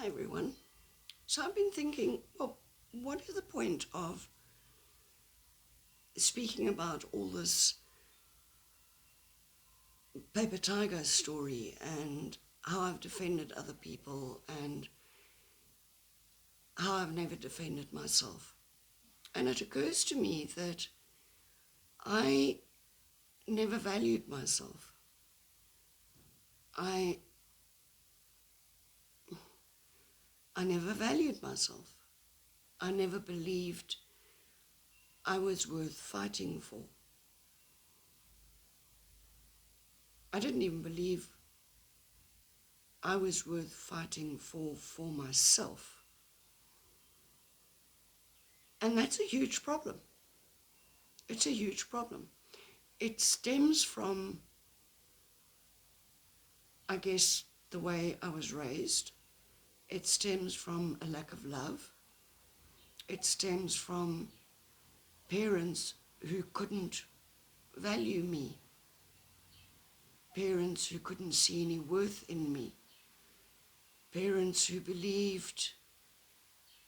Hi everyone. So I've been thinking, well, what is the point of speaking about all this paper tiger story and how I've defended other people and how I've never defended myself? And it occurs to me that I never valued myself. I I never valued myself. I never believed I was worth fighting for. I didn't even believe I was worth fighting for myself. And that's a huge problem. It's a huge problem. It stems from, I guess, the way I was raised. It stems from a lack of love. It stems from parents who couldn't value me, parents who couldn't see any worth in me, parents who believed,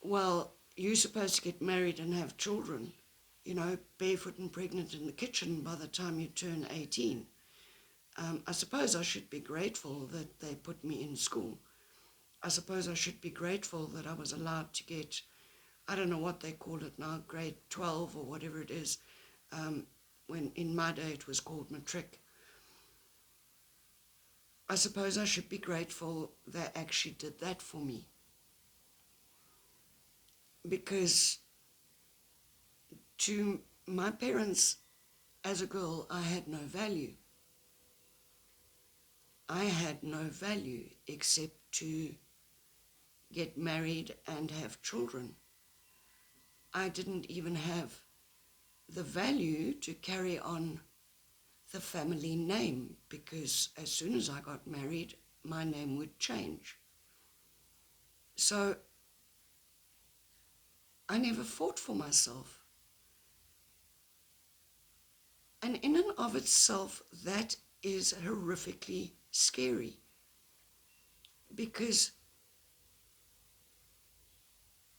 well, you're supposed to get married and have children, barefoot and pregnant in the kitchen by the time you turn 18. I suppose I should be grateful that they put me in school. I suppose I should be grateful that I was allowed to get, I don't know what they call it now, grade 12 or whatever it is, when in my day it was called matric. I suppose I should be grateful they actually did that for me. Because to my parents, as a girl, I had no value. I had no value except to get married and have children. I didn't even have the value to carry on the family name, because as soon as I got married, my name would change. So I never fought for myself. And in and of itself, that is horrifically scary, because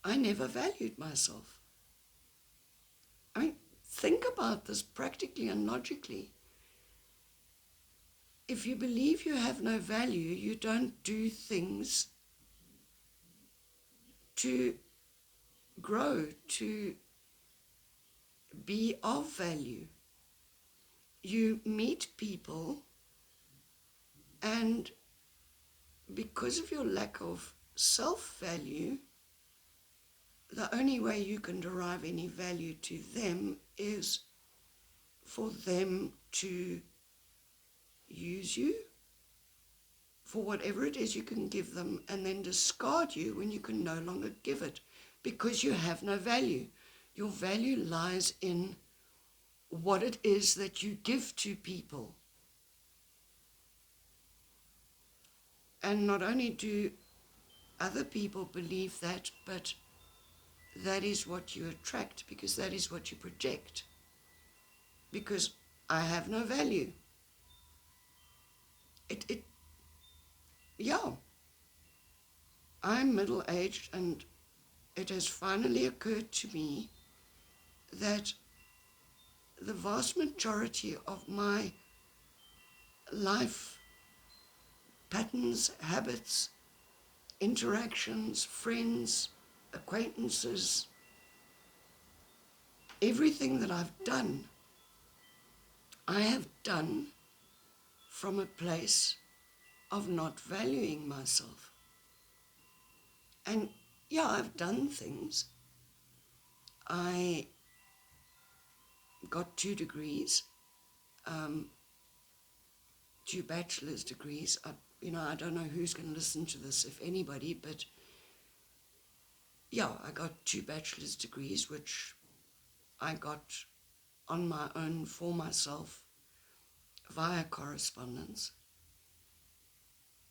I never valued myself. I mean, think about this practically and logically. If you believe you have no value, you don't do things to grow, to be of value. You meet people, and because of your lack of self-value, the only way you can derive any value to them is for them to use you for whatever it is you can give them, and then discard you when you can no longer give it, because you have no value. Your value lies in what it is that you give to people. And not only do other people believe that, but that is what you attract, because that is what you project. Because I have no value. Yeah, I'm middle-aged, and it has finally occurred to me that the vast majority of my life patterns, habits, interactions, friends, acquaintances, everything that I've done, I have done from a place of not valuing myself. And yeah, I've done things. I got 2 degrees, 2 bachelor's degrees. I don't know who's going to listen to this, if anybody, but yeah, I got 2 bachelor's degrees, which I got on my own for myself via correspondence.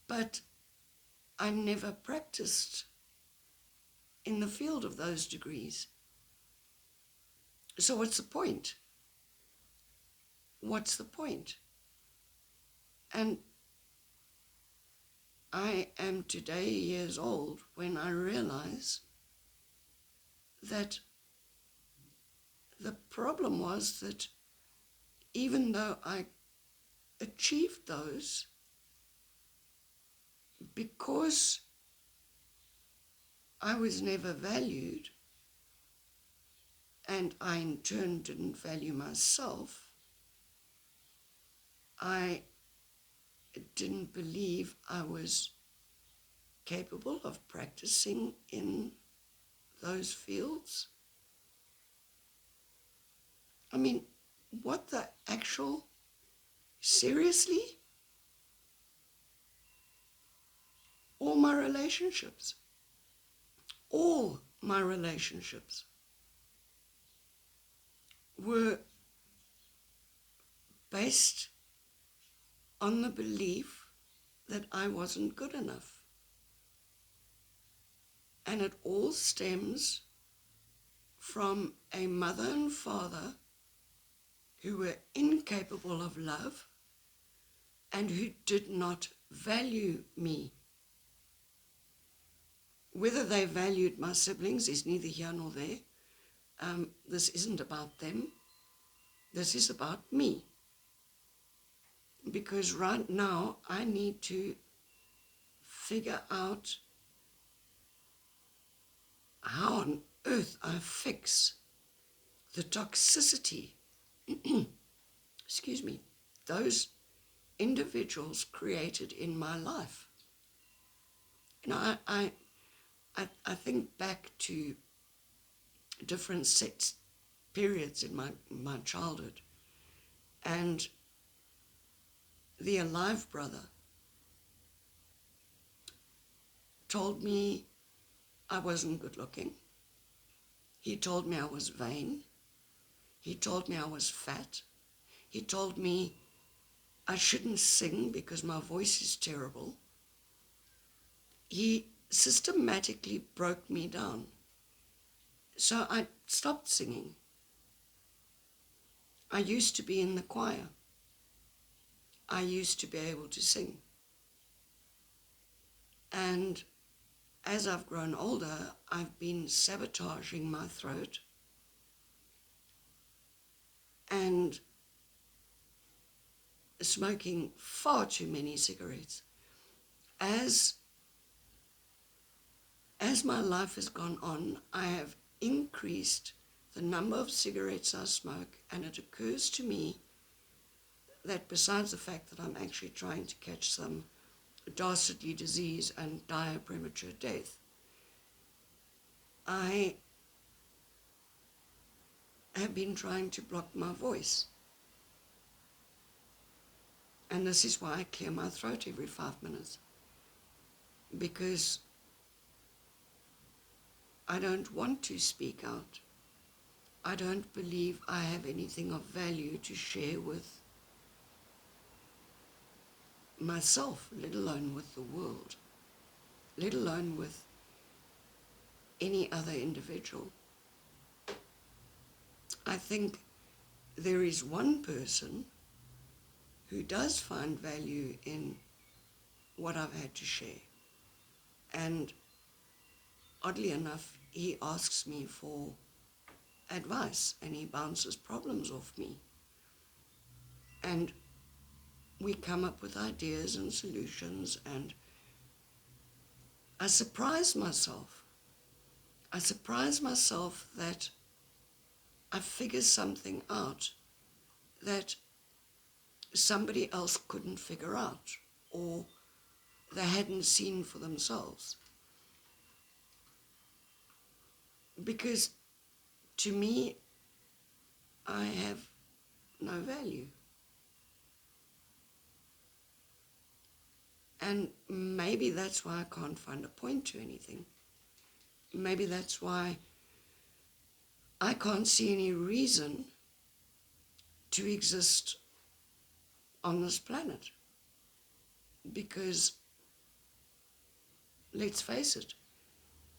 But I never practiced in the field of those degrees. So what's the point? What's the point? And I am today years old when I realize that the problem was that even though I achieved those, because I was never valued, and I in turn didn't value myself, I didn't believe I was capable of practicing in those fields. I mean, what the actual? Seriously? All my relationships were based on the belief that I wasn't good enough. And it all stems from a mother and father who were incapable of love and who did not value me. Whether they valued my siblings is neither here nor there. This isn't about them. This is about me. Because right now I need to figure out how on earth I fix the toxicity, excuse me, those individuals created in my life. You know, I think back to different periods in my childhood, and the alive brother told me I wasn't good looking. He told me I was vain. He told me I was fat. He told me I shouldn't sing because my voice is terrible. He systematically broke me down. So I stopped singing. I used to be in the choir. I used to be able to sing. And as I've grown older, I've been sabotaging my throat and smoking far too many cigarettes. As my life has gone on, I have increased the number of cigarettes I smoke, and it occurs to me that besides the fact that I'm actually trying to catch some dastardly disease and die a premature death, I have been trying to block my voice. And this is why I clear my throat every 5 minutes, because I don't want to speak out. I don't believe I have anything of value to share with myself, let alone with the world, let alone with any other individual. I think there is one person who does find value in what I've had to share. And oddly enough, he asks me for advice and he bounces problems off me. And we come up with ideas and solutions, and I surprise myself. I surprise myself that I figure something out that somebody else couldn't figure out or they hadn't seen for themselves. Because to me, I have no value. And maybe that's why I can't find a point to anything. Maybe that's why I can't see any reason to exist on this planet. Because, let's face it,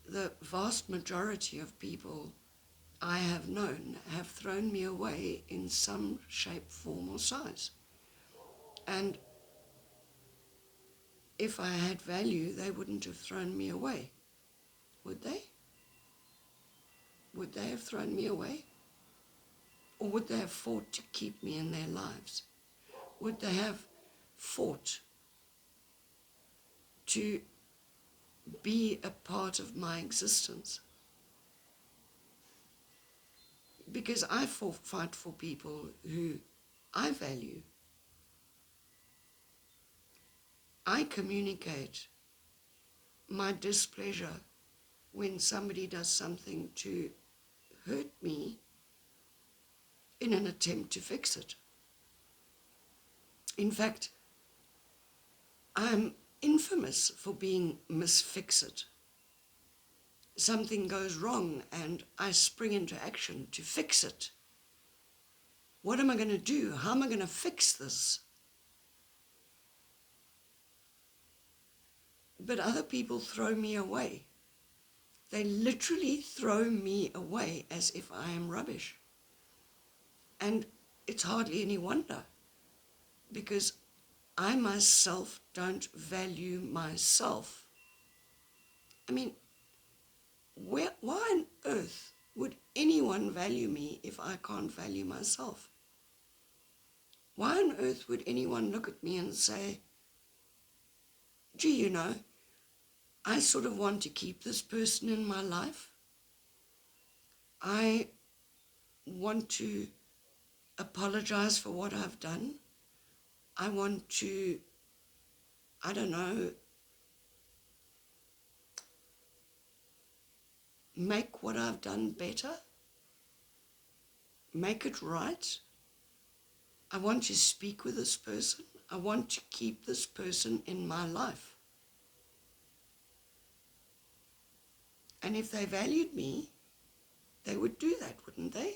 the vast majority of people I have known have thrown me away in some shape, form, or size. And if I had value, they wouldn't have thrown me away, would they? Would they have thrown me away? Or would they have fought to keep me in their lives? Would they have fought to be a part of my existence? Because I fight for people who I value. I communicate my displeasure when somebody does something to hurt me in an attempt to fix it. In fact, I'm infamous for being misfix-it. Something goes wrong and I spring into action to fix it. What am I going to do? How am I going to fix this? But other people throw me away. They literally throw me away as if I am rubbish. And it's hardly any wonder, because I myself don't value myself. I mean, why on earth would anyone value me if I can't value myself? Why on earth would anyone look at me and say, gee, I sort of want to keep this person in my life. I want to apologize for what I've done. I want to, I don't know, make what I've done better, make it right. I want to speak with this person. I want to keep this person in my life. And if they valued me, they would do that, wouldn't they?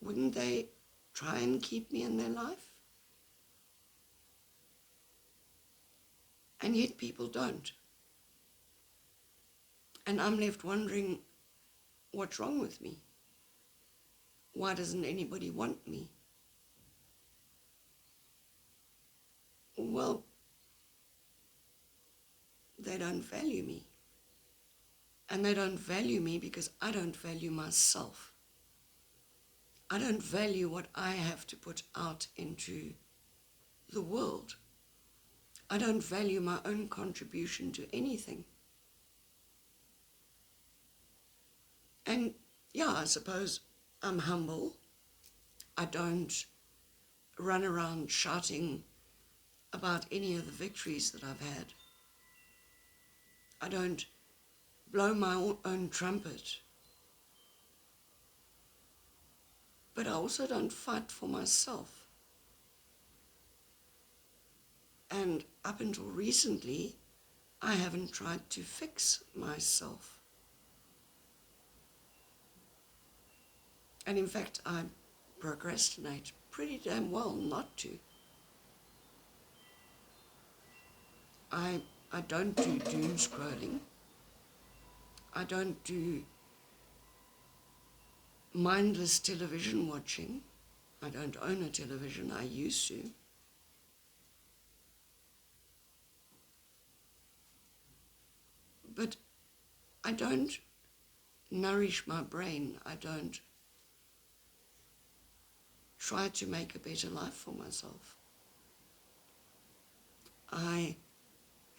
Wouldn't they try and keep me in their life? And yet people don't. And I'm left wondering, what's wrong with me? Why doesn't anybody want me? Well, they don't value me. And they don't value me because I don't value myself. I don't value what I have to put out into the world. I don't value my own contribution to anything. And yeah, I suppose I'm humble. I don't run around shouting about any of the victories that I've had. I don't blow my own trumpet. But I also don't fight for myself. And up until recently, I haven't tried to fix myself. And in fact, I procrastinate pretty damn well not to. I don't do doom scrolling. I don't do mindless television watching. I don't own a television. I used to. But I don't nourish my brain. I don't try to make a better life for myself. I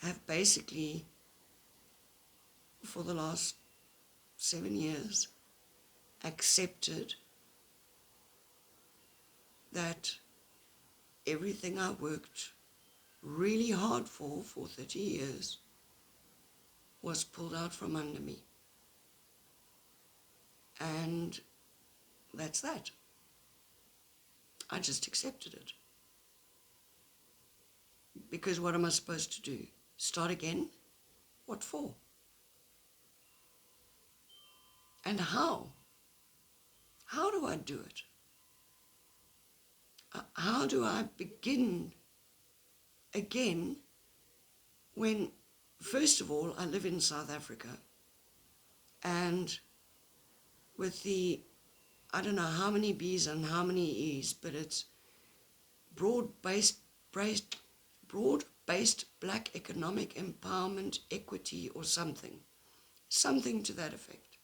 have basically, for the last 7 years, accepted that everything I worked really hard for 30 years was pulled out from under me. And that's that. I just accepted it. Because what am I supposed to do? Start again? What for? And how? How do I do it? How do I begin again when, first of all, I live in South Africa, and with the, I don't know how many B's and how many E's, but it's broad-based based black economic empowerment, equity, or something. Something to that effect.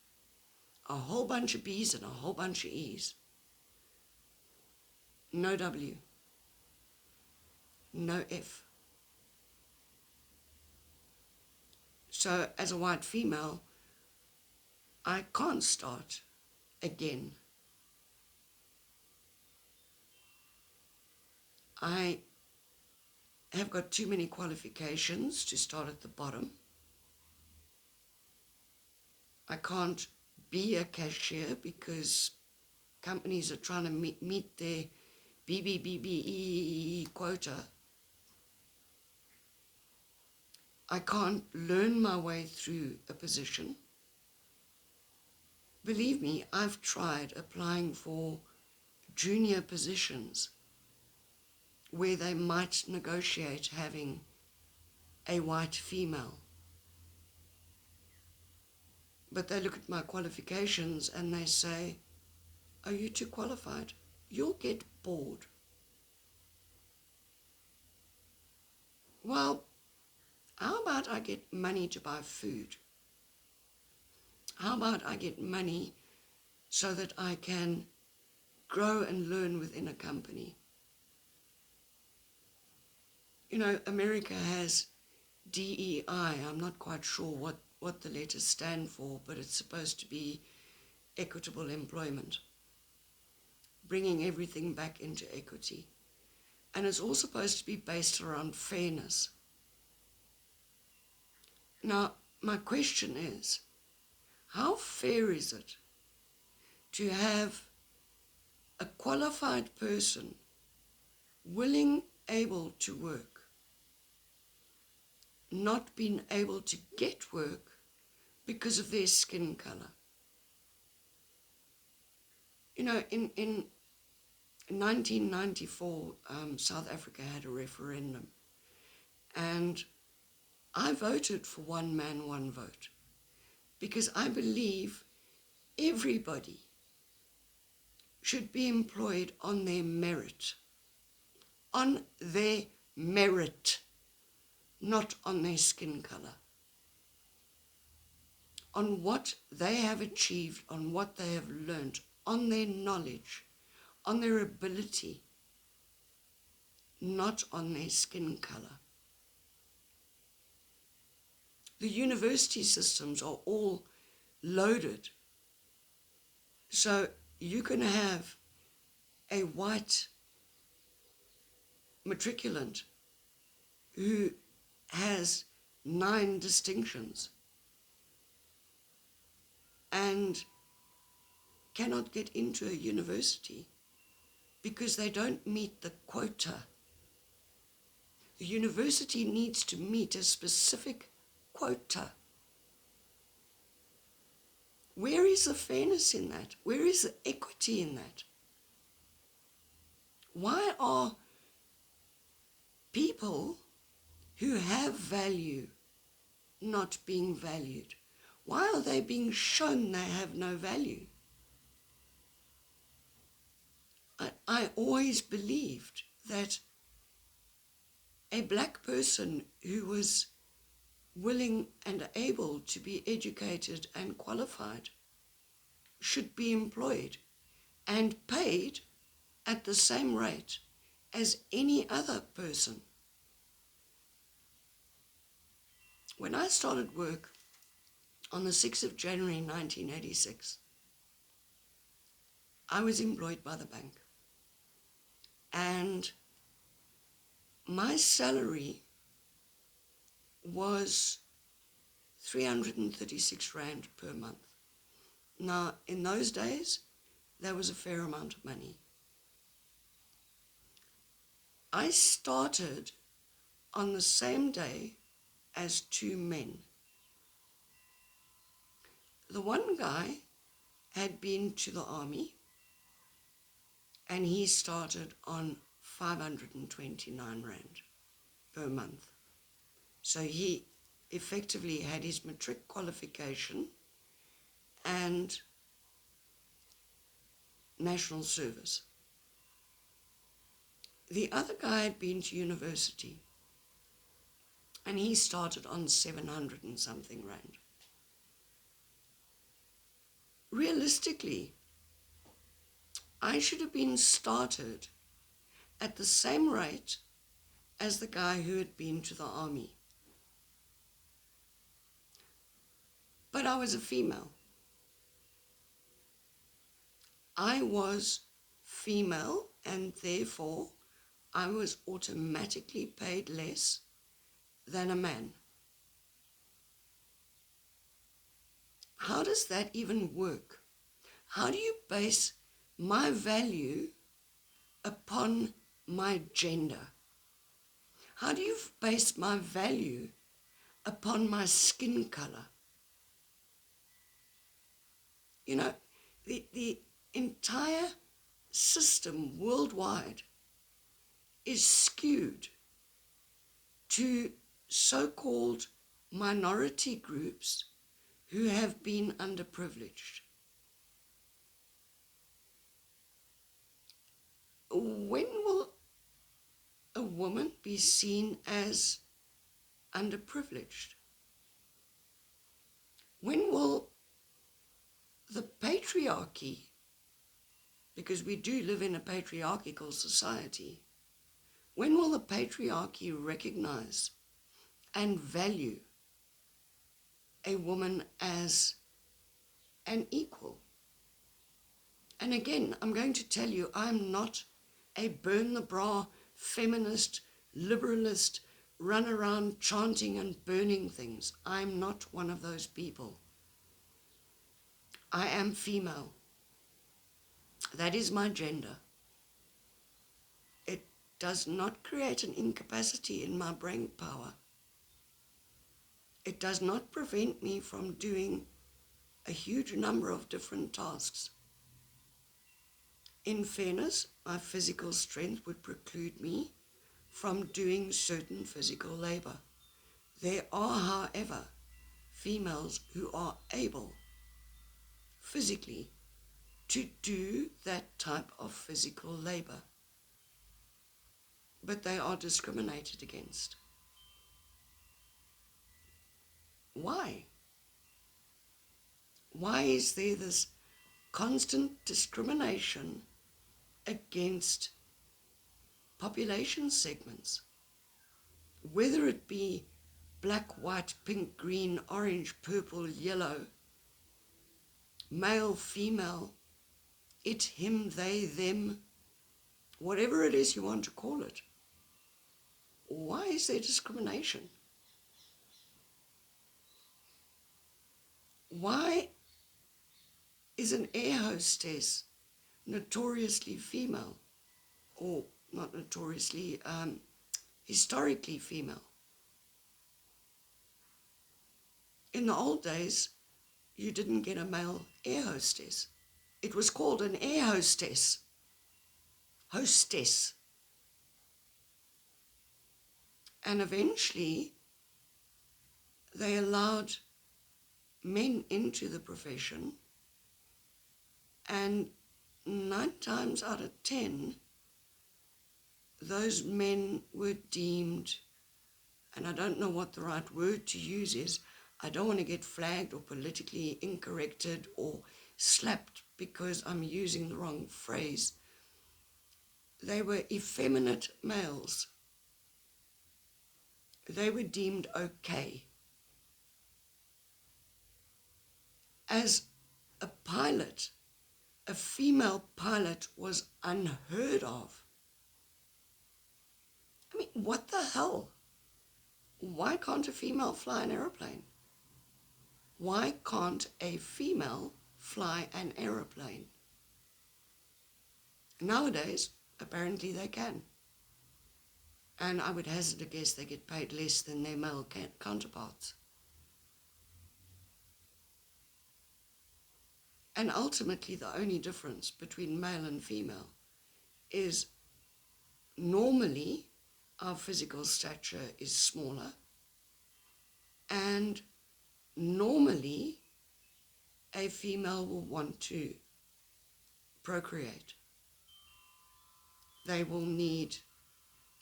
A whole bunch of B's and a whole bunch of E's. No W. No F. So as a white female, I can't start again. I have got too many qualifications to start at the bottom. I can't be a cashier because companies are trying to meet their BBBBE quota. I can't learn my way through a position. Believe me, I've tried applying for junior positions where they might negotiate having a white female. But they look at my qualifications and they say, "Are you too qualified? You'll get bored." Well, how about I get money to buy food? How about I get money so that I can grow and learn within a company? You know, America has DEI. I'm not quite sure what the letters stand for, but it's supposed to be equitable employment, bringing everything back into equity. And it's all supposed to be based around fairness. Now, my question is, how fair is it to have a qualified person willing, able to work, not being able to get work because of their skin color? You know, in 1994, South Africa had a referendum, and I voted for one man, one vote, because I believe everybody should be employed on their merit. On their merit, not on their skin color. On what they have achieved, on what they have learned, on their knowledge, on their ability, not on their skin color. The university systems are all loaded. So you can have a white matriculant who has 9 distinctions and cannot get into a university because they don't meet the quota. The university needs to meet a specific quota. Where is the fairness in that? Where is the equity in that? Why are people who have value not being valued? Why are they being shown they have no value? I always believed that a black person who was willing and able to be educated and qualified should be employed and paid at the same rate as any other person. When I started work on the 6th of January 1986, I was employed by the bank, and my salary was 336 Rand per month. Now, in those days, that was a fair amount of money. I started on the same day as 2 men. The one guy had been to the army, and he started on 529 Rand per month. So he effectively had his matric qualification and national service. The other guy had been to university, And he started on 700 and something rand. Realistically, I should have been started at the same rate as the guy who had been to the army. But I was a female. I was female, and therefore I was automatically paid less than a man. How does that even work? How do you base my value upon my gender? How do you base my value upon my skin color? You know, the entire system worldwide is skewed to so-called minority groups who have been underprivileged. When will a woman be seen as underprivileged? When will the patriarchy, because we do live in a patriarchal society, when will the patriarchy recognize and value a woman as an equal? And again, I'm going to tell you, I'm not a burn the bra, feminist, liberalist, run around chanting and burning things. I'm not one of those people. I am female. That is my gender. It does not create an incapacity in my brain power. It does not prevent me from doing a huge number of different tasks. In fairness, my physical strength would preclude me from doing certain physical labor. There are, however, females who are able physically to do that type of physical labor, but they are discriminated against. Why? Why is there this constant discrimination against population segments? Whether it be black, white, pink, green, orange, purple, yellow, male, female, it, him, they, them, whatever it is you want to call it. Why is there discrimination? Why is an air hostess notoriously female, or not notoriously, historically female? In the old days, you didn't get a male air hostess. It was called an air hostess. Hostess. And eventually, they allowed men into the profession, and 9 times out of 10, those men were deemed, and I don't know what the right word to use is, I don't want to get flagged or politically incorrected or slapped because I'm using the wrong phrase. They were effeminate males. They were deemed okay. As a pilot, a female pilot was unheard of. I mean, what the hell? Why can't a female fly an aeroplane? Why can't a female fly an aeroplane? Nowadays, apparently they can. And I would hazard a guess they get paid less than their male counterparts. And ultimately, the only difference between male and female is normally our physical stature is smaller, and normally a female will want to procreate. They will need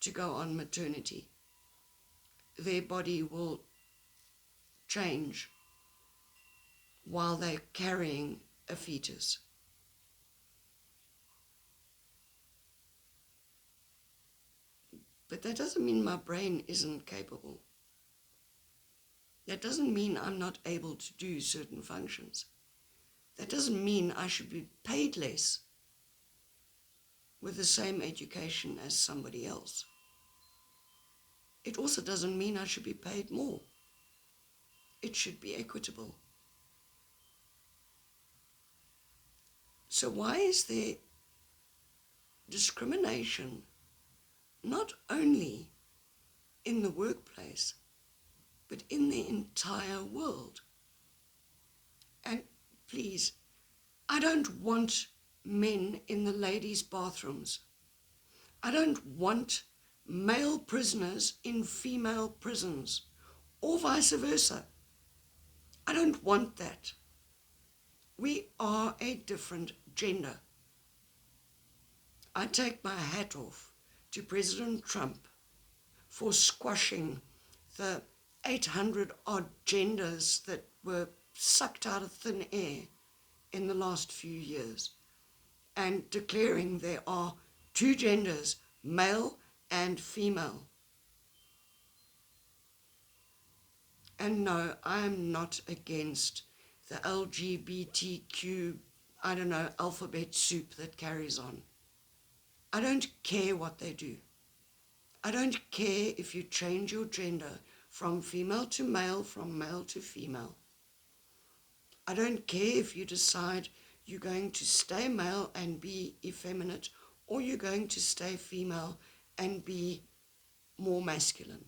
to go on maternity. their body will change while they're carrying a fetus. But that doesn't mean my brain isn't capable. That doesn't mean I'm not able to do certain functions. That doesn't mean I should be paid less with the same education as somebody else. It also doesn't mean I should be paid more. It should be equitable. So why is there discrimination not only in the workplace, but in the entire world? And please, I don't want men in the ladies' bathrooms. I don't want male prisoners in female prisons, or vice versa. I don't want that. We are a different gender. I take my hat off to President Trump for squashing the 800 odd genders that were sucked out of thin air in the last few years and declaring there are two genders, male and female. And no, I am not against the LGBTQ, alphabet soup that carries on. I don't care what they do. I don't care if you change your gender from female to male, from male to female. I don't care if you decide you're going to stay male and be effeminate, or you're going to stay female and be more masculine.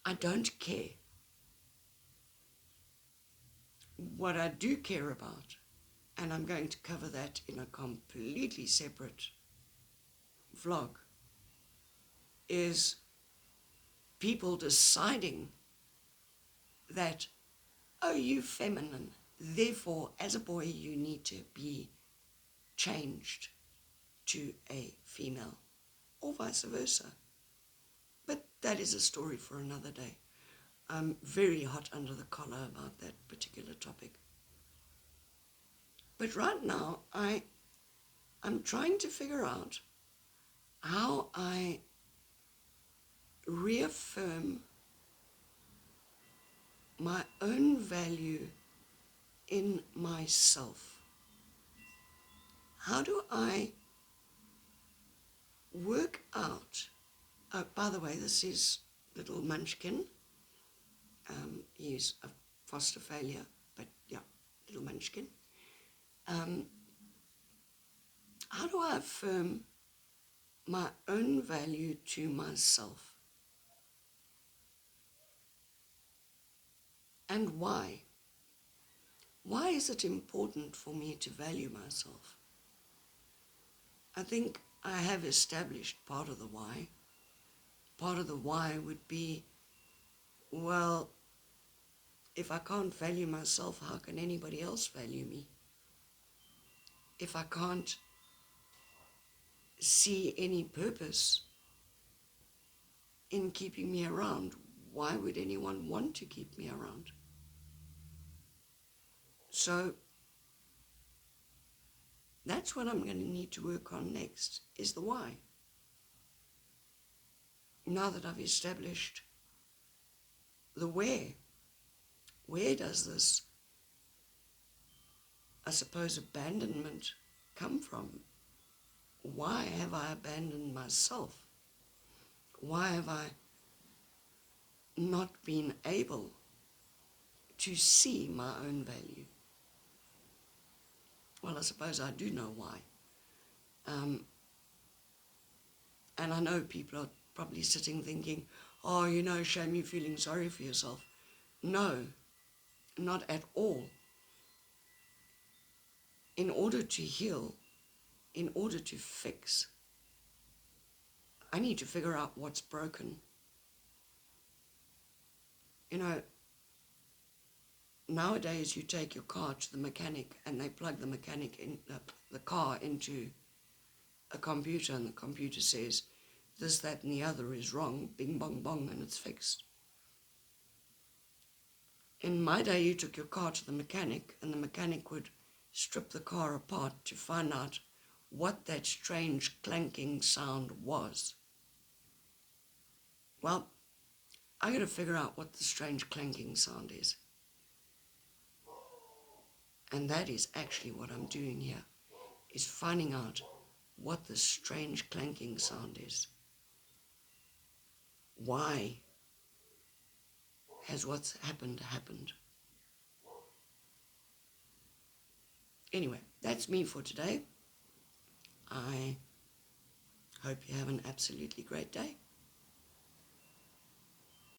I don't care. What I do care about, and I'm going to cover that in a completely separate vlog, is people deciding that, oh, you're feminine, therefore, as a boy, you need to be changed to a female, or vice versa. But that is a story for another day. I'm very hot under the collar about that particular topic. But right now, I'm trying to figure out how I reaffirm my own value in myself. How do I work out, by the way, this is little Munchkin. He's a foster failure, but yeah, little Munchkin. How do I affirm my own value to myself? And why? Why is it important for me to value myself? I think I have established part of the why. Part of the why would be, well, if I can't value myself, how can anybody else value me? If I can't see any purpose in keeping me around, why would anyone want to keep me around? So that's what I'm going to need to work on next, is the why. Now that I've established the where does this, I suppose, abandonment come from? Why have I abandoned myself? Why have I not been able to see my own value? Well, I suppose I do know why. And I know people are probably sitting thinking, oh, shame you're feeling sorry for yourself. No, not at all. In order to heal, in order to fix, I need to figure out what's broken. Nowadays you take your car to the mechanic and they plug the car into a computer, and the computer says, this, that, and the other is wrong, bing, bong, bong, and it's fixed. In my day, you took your car to the mechanic, and the mechanic would strip the car apart to find out what that strange clanking sound was. Well, I got to figure out what the strange clanking sound is. And that is actually what I'm doing here, is finding out what the strange clanking sound is. Why has what's happened? Anyway, that's me for today. I hope you have an absolutely great day.